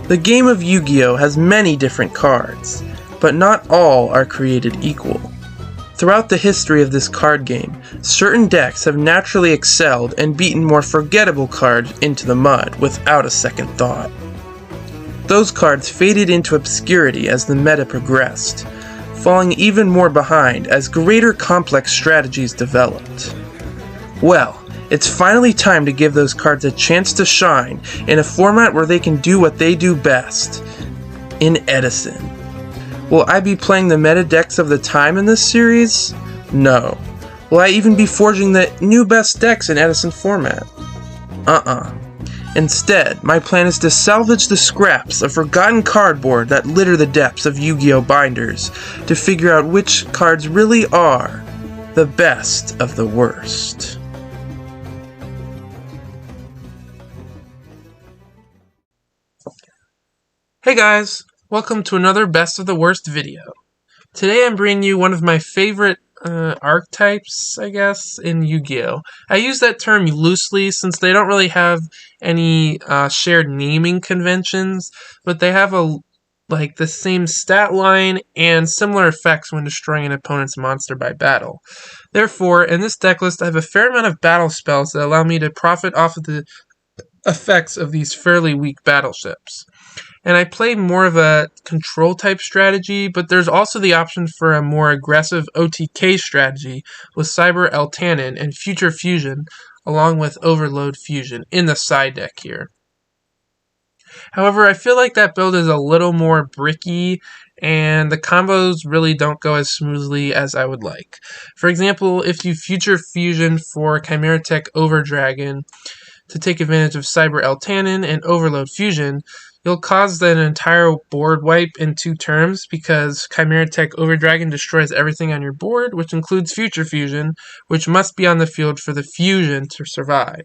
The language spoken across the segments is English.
The game of Yu-Gi-Oh has many different cards, but not all are created equal. Throughout the history of this card game, certain decks have naturally excelled and beaten more forgettable cards into the mud without a second thought. Those cards faded into obscurity as the meta progressed, falling even more behind as greater complex strategies developed. Well, it's finally time to give those cards a chance to shine in a format where they can do what they do best, in Edison. Will I be playing the meta decks of the time in this series? No. Will I even be forging the new best decks in Edison format? Instead, my plan is to salvage the scraps of forgotten cardboard that litter the depths of Yu-Gi-Oh binders to figure out which cards really are the best of the worst. Hey guys, welcome to another Best of the Worst video. Today I'm bringing you one of my favorite archetypes, I guess, in Yu-Gi-Oh! I use that term loosely since they don't really have any shared naming conventions, but they have the same stat line and similar effects when destroying an opponent's monster by battle. Therefore, in this deck list I have a fair amount of battle spells that allow me to profit off of the effects of these fairly weak battleships. And I play more of a control type strategy, but there's also the option for a more aggressive OTK strategy with Cyber Eltanin and Future Fusion, along with Overload Fusion in the side deck here. However, I feel like that build is a little more bricky, and the combos really don't go as smoothly as I would like. For example, if you Future Fusion for Chimera Tech Overdragon to take advantage of Cyber Eltanin and Overload Fusion, you'll cause an entire board wipe in 2 turns because Chimera Tech Overdragon destroys everything on your board, which includes Future Fusion, which must be on the field for the fusion to survive.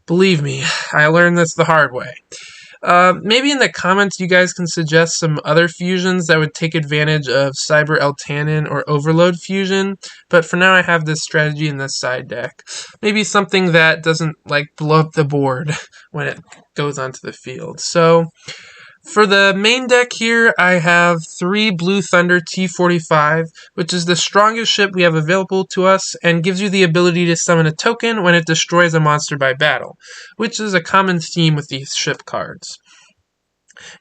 Believe me, I learned this the hard way. Maybe in the comments you guys can suggest some other fusions that would take advantage of Cyber Eltanin or Overload Fusion, but for now I have this strategy in this side deck. Maybe something that doesn't blow up the board when it goes onto the field. So for the main deck here, I have 3 Blue Thunder T-45, which is the strongest ship we have available to us and gives you the ability to summon a token when it destroys a monster by battle, which is a common theme with these ship cards.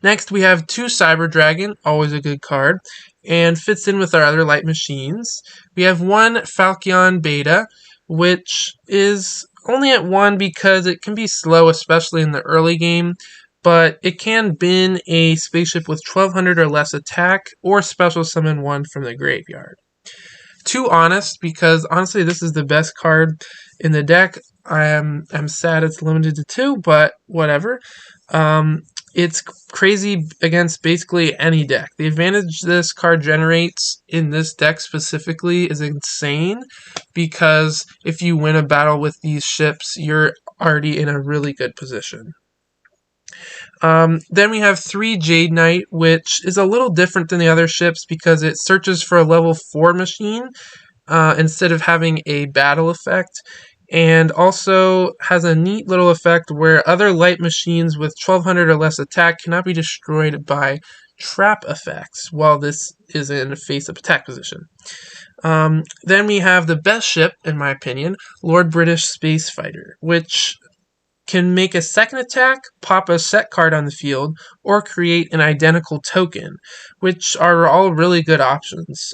Next, we have 2 Cyber Dragon, always a good card, and fits in with our other light machines. We have 1 Falcon Beta, which is only at 1 because it can be slow, especially in the early game, but it can bin a spaceship with 1200 or less attack, or special summon 1 from the graveyard. 2 Honest, because honestly this is the best card in the deck. I'm sad it's limited to 2, but whatever. It's crazy against basically any deck. The advantage this card generates in this deck specifically is insane, because if you win a battle with these ships, you're already in a really good position. Then we have 3 Jade Knight, which is a little different than the other ships because it searches for a level 4 machine instead of having a battle effect, and also has a neat little effect where other light machines with 1200 or less attack cannot be destroyed by trap effects while this is in a face-up attack position. Then we have the best ship, in my opinion, Lord British Space Fighter, which can make a second attack, pop a set card on the field, or create an identical token, which are all really good options.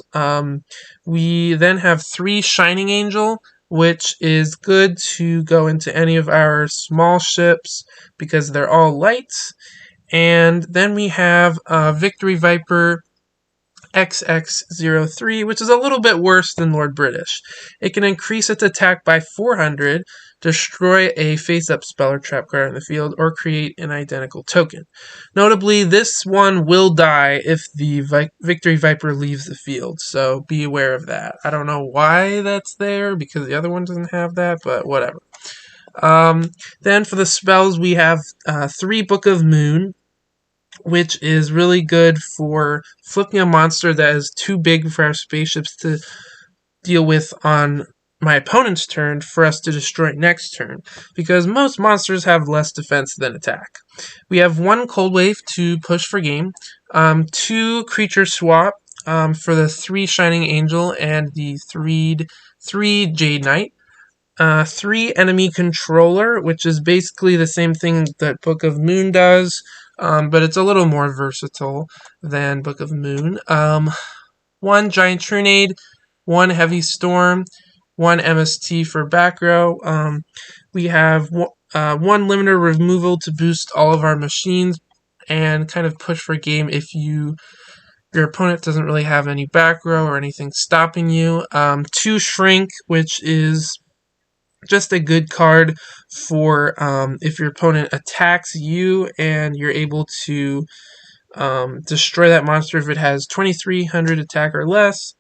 We then have 3 Shining Angel, which is good to go into any of our small ships because they're all light. And then we have Victory Viper XX03, which is a little bit worse than Lord British. It can increase its attack by 400, destroy a face-up spell or trap card on the field, or create an identical token. Notably, this one will die if the Victory Viper leaves the field, so be aware of that. I don't know why that's there, because the other one doesn't have that, but whatever. Then for the spells, we have 3 Book of Moon, which is really good for flipping a monster that is too big for our spaceships to deal with on my opponent's turn for us to destroy next turn, because most monsters have less defense than attack. We have 1 Cold Wave to push for game, 2 Creature Swap for the 3 Shining Angel and the 3 Jade Knight, 3 Enemy Controller, which is basically the same thing that Book of Moon does, but it's a little more versatile than Book of Moon. 1 Giant Trunade, 1 Heavy Storm, 1 MST for back row. We have 1 limiter removal to boost all of our machines and kind of push for game if your opponent doesn't really have any back row or anything stopping you. 2 Shrink, which is just a good card for if your opponent attacks you and you're able to destroy that monster if it has 2300 attack or less.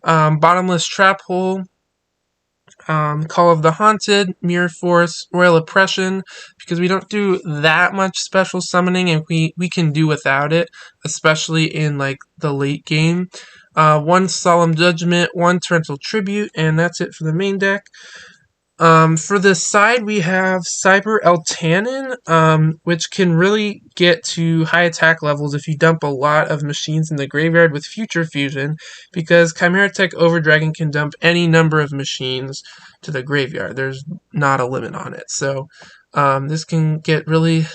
Bottomless Trap Hole, Call of the Haunted, Mirror Force, Royal Oppression, because we don't do that much special summoning and we can do without it, especially in like the late game. 1 Solemn Judgment, 1 Torrential Tribute, and that's it for the main deck. For the side, we have Cyber Eltanin, which can really get to high attack levels if you dump a lot of machines in the graveyard with Future Fusion, because Chimera Tech Overdragon can dump any number of machines to the graveyard. There's not a limit on it. So this can get really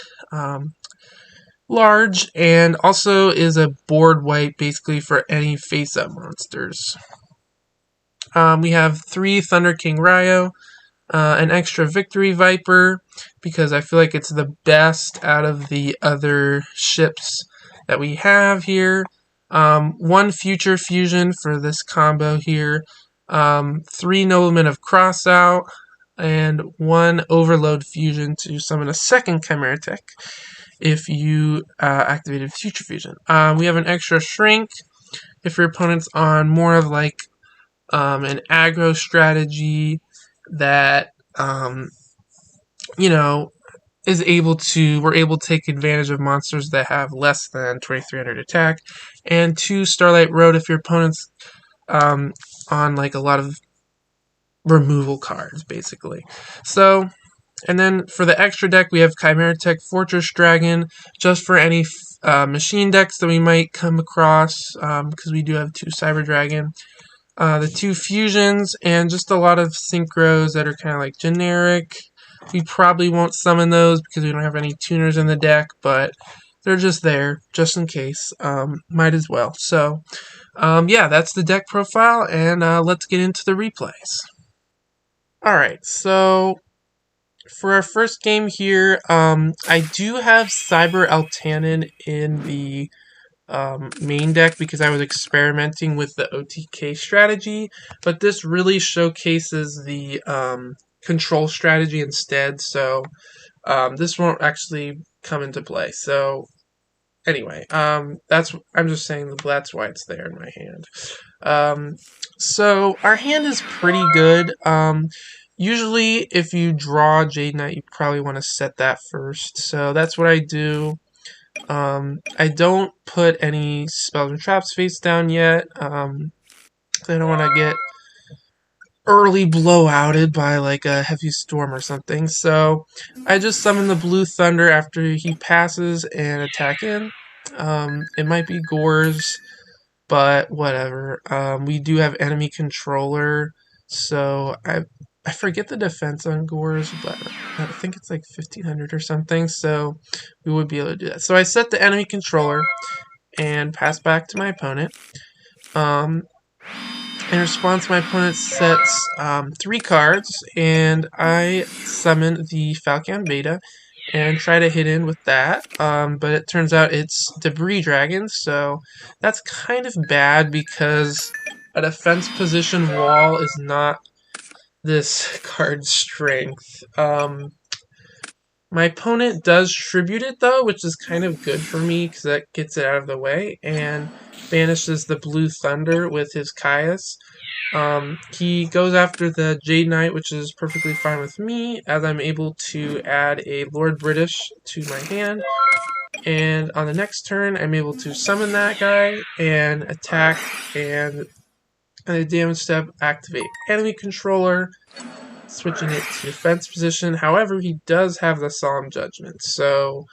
large, and also is a board wipe basically for any face-up monsters. We have 3 Thunder King Ryo, an extra Victory Viper, because I feel like it's the best out of the other ships that we have here. 1 Future Fusion for this combo here. 3 Noblemen of Crossout, and 1 Overload Fusion to summon a second Chimera Tech if you activated Future Fusion. We have an extra Shrink if your opponent's on more of like an aggro strategy that is able to, we're able to take advantage of monsters that have less than 2300 attack, and 2 Starlight Road if your opponent's on like a lot of removal cards basically. So, and then for the extra deck we have Chimera Tech Fortress Dragon, just for any machine decks that we might come across, because we do have 2 Cyber Dragon. The 2 fusions, and just a lot of synchros that are kind of like generic. We probably won't summon those because we don't have any tuners in the deck, but they're just there, just in case. Might as well. So, yeah, that's the deck profile, and let's get into the replays. Alright, so for our first game here, I do have Cyber Eltanin in the main deck because I was experimenting with the OTK strategy, but this really showcases the control strategy instead, so this won't actually come into play. So anyway, I'm just saying that's why it's there in my hand. So our hand is pretty good. Usually if you draw Jade Knight, you probably want to set that first, so that's what I do. I don't put any spells and traps face down yet. I don't want to get early blowouted by like a heavy storm or something. So I just summon the Blue Thunder after he passes and attack in. It might be Gores, but whatever. We do have Enemy Controller, so I forget the defense on Gores, but I think it's like 1500 or something, so we would be able to do that. So I set the Enemy Controller and pass back to my opponent. In response, my opponent sets 3 cards, and I summon the Falcon Beta and try to hit in with that, but it turns out it's Debris Dragon, so that's kind of bad because a defense position wall is not this card's strength. My opponent does tribute it though, which is kind of good for me because that gets it out of the way, and banishes the Blue Thunder with his Caius. He goes after the Jade Knight, which is perfectly fine with me, as I'm able to add a Lord British to my hand. And on the next turn, I'm able to summon that guy and attack and And a damage step, activate enemy controller, switching it to defense position. However, he does have the Solemn Judgment, so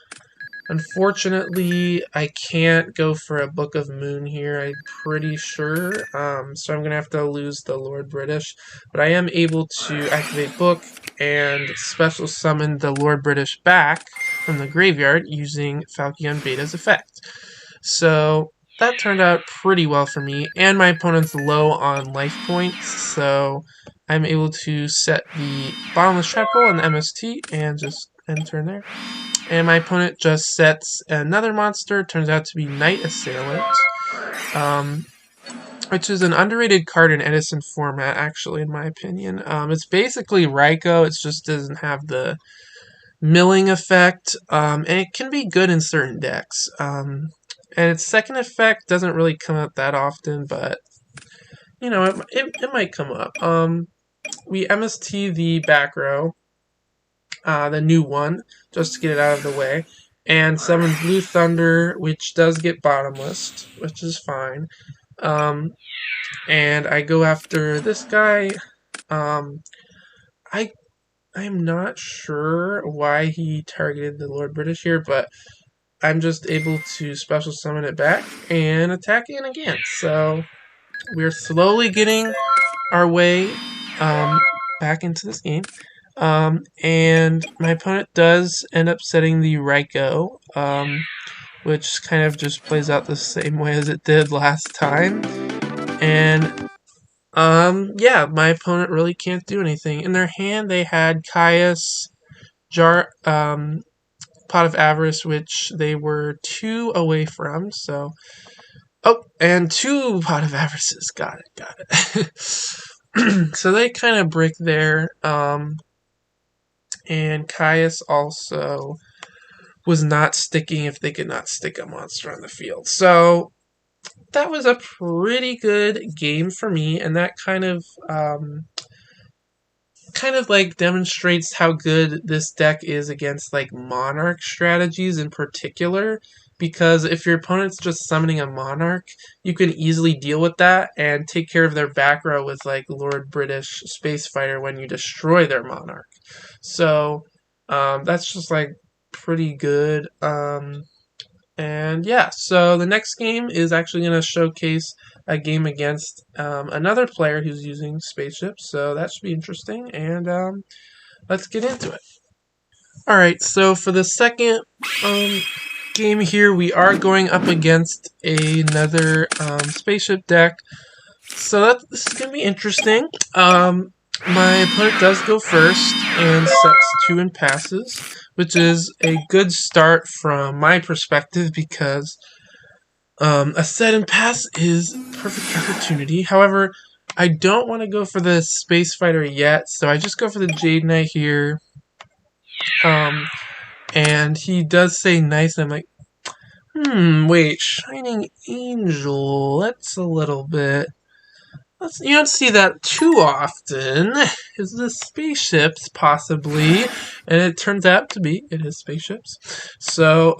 unfortunately I can't go for a Book of Moon here, I'm pretty sure. So I'm going to have to lose the Lord British. But I am able to activate Book and special summon the Lord British back from the graveyard using Falchion Beta's effect. So that turned out pretty well for me, and my opponent's low on life points, so I'm able to set the Bottomless Trap Hole and the MST and just end turn there. And my opponent just sets another monster, turns out to be Knight Assailant, which is an underrated card in Edison format, actually, in my opinion. It's basically Ryko, it just doesn't have the milling effect, and it can be good in certain decks. And its second effect doesn't really come up that often, but, you know, it might come up. We MST the back row, the new one, just to get it out of the way, and summon Blue Thunder, which does get bottomless, which is fine. And I go after this guy. I'm not sure why he targeted the Lord British here, but I'm just able to special summon it back and attack it again. So we're slowly getting our way back into this game. And my opponent does end up setting the Ryko, which kind of just plays out the same way as it did last time. And yeah, my opponent really can't do anything. In their hand, they had Caius, Pot of Avarice, which they were 2 away from, so... Oh, and 2 Pot of Avarices. Got it. So they kind of break there, and Caius also was not sticking if they could not stick a monster on the field. So that was a pretty good game for me, and that kind of like demonstrates how good this deck is against like Monarch strategies in particular, because if your opponent's just summoning a Monarch, you can easily deal with that and take care of their back row with like Lord British Space Fighter when you destroy their Monarch. So that's just like pretty good. And yeah, so the next game is actually going to showcase a game against another player who's using Spaceships, so that should be interesting, and let's get into it. Alright, so for the second game here, we are going up against another Spaceship deck, so this is going to be interesting. My opponent does go first and sets 2 and passes, which is a good start from my perspective because a set and pass is perfect opportunity. However, I don't want to go for the Space Fighter yet, so I just go for the Jade Knight here. And he does say nice, and I'm like, wait, Shining Angel, that's a little bit... You don't see that too often. Is this Spaceships, possibly? And it turns out to be, it is Spaceships. So,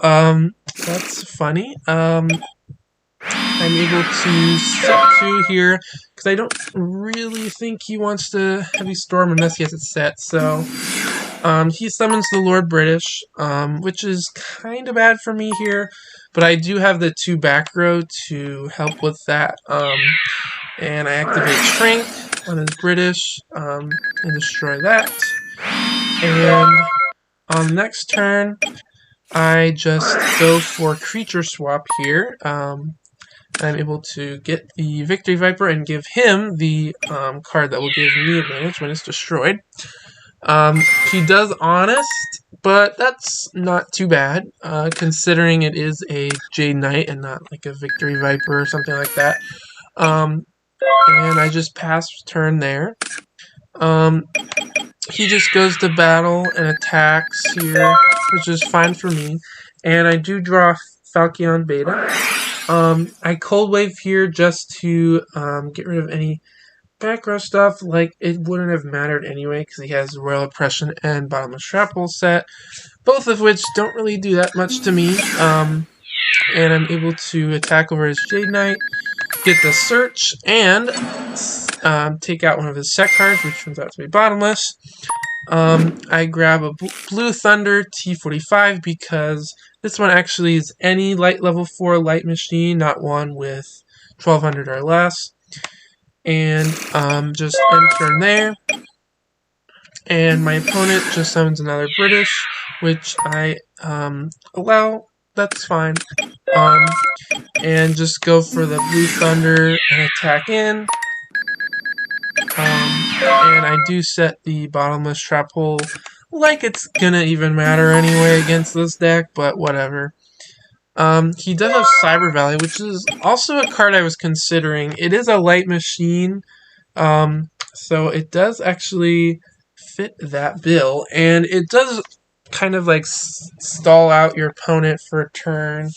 that's funny. I'm able to set 2 here, because I don't really think he wants to Heavy Storm unless he has it set, so... he summons the Lord British, which is kind of bad for me here, but I do have the 2 back row to help with that. And I activate Shrink on his British, and destroy that. And on the next turn, I just go for Creature Swap here. I'm able to get the Victory Viper and give him the card that will give me advantage when it's destroyed. He does Honest, but that's not too bad, considering it is a Jade Knight and not like a Victory Viper or something like that. And I just pass turn there. He just goes to battle and attacks here, which is fine for me. And I do draw Falchion Beta. I Cold Wave here just to get rid of any background stuff. Like, it wouldn't have mattered anyway, because he has Royal Oppression and Bottomless Trap Hole set, both of which don't really do that much to me. And I'm able to attack over his Jade Knight, get the search and take out one of his set cards, which turns out to be bottomless. I grab a Blue Thunder T45 because this one actually is any light level 4 light machine, not one with 1200 or less. And just end turn there. And my opponent just summons another British, which I allow. That's fine. And just go for the Blue Thunder and attack in. And I do set the bottomless trap hole like it's gonna even matter anyway against this deck, but whatever. He does have Cyber Valley, which is also a card I was considering. It is a light machine, so it does actually fit that bill, and it does kind of like stall out your opponent for a turn,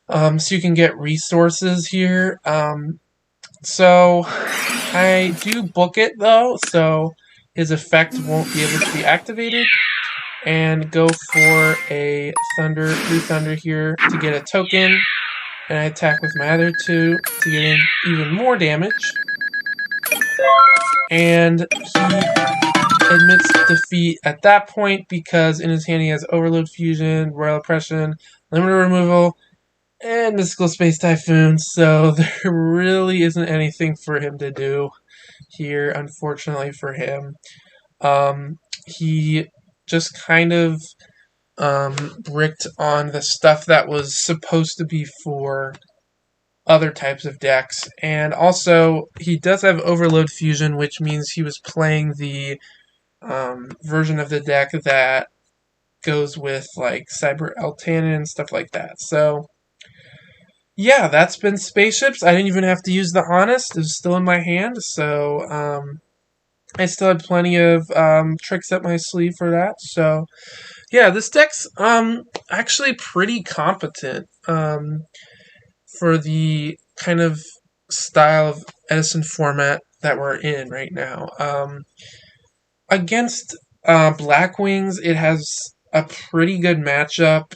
so you can get resources here. So I do book it though, so his effect won't be able to be activated, and go for a Blue Thunder here to get a token, and I attack with my other two to get in even more damage, and he admits defeat at that point because in his hand he has Overload Fusion, Royal Oppression, Limited Removal, and Mystical Space Typhoon, so there really isn't anything for him to do here, unfortunately for him. He just kind of bricked on the stuff that was supposed to be for other types of decks, and also he does have Overload Fusion, which means he was playing the version of the deck that goes with like Cyber Eltanin and stuff like that. So yeah, that's been Spaceships. I didn't even have to use the Honest. It was still in my hand, so I still had plenty of tricks up my sleeve for that. So yeah, this deck's actually pretty competent for the kind of style of Edison format that we're in right now. Against Blackwings, it has a pretty good matchup.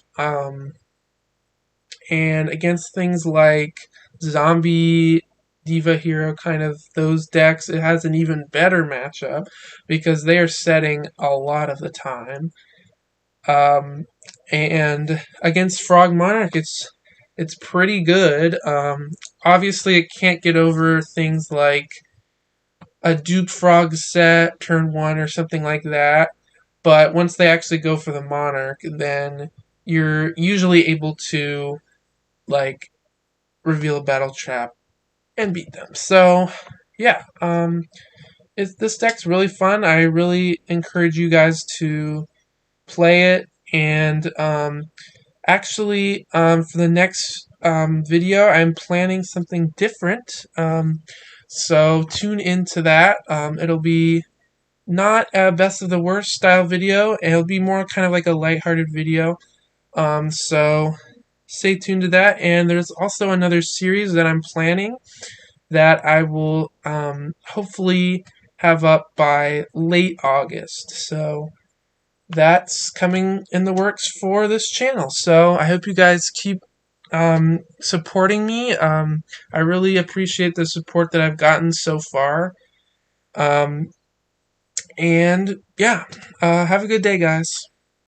And against things like Zombie, Diva Hero, kind of those decks, it has an even better matchup because they are setting a lot of the time. And against Frog Monarch, it's pretty good. Obviously, it can't get over things like a Duke Frog set, turn 1, or something like that. But once they actually go for the Monarch, then you're usually able to like reveal a battle trap and beat them. So yeah, this deck's really fun. I really encourage you guys to play it, and actually for the next video I'm planning something different, so tune into that. It'll be not a best of the worst style video. It'll be more kind of like a lighthearted video, so stay tuned to that. And there's also another series that I'm planning that I will hopefully have up by late August. So that's coming in the works for this channel. So I hope you guys keep supporting me. I really appreciate the support that I've gotten so far. And yeah, have a good day, guys.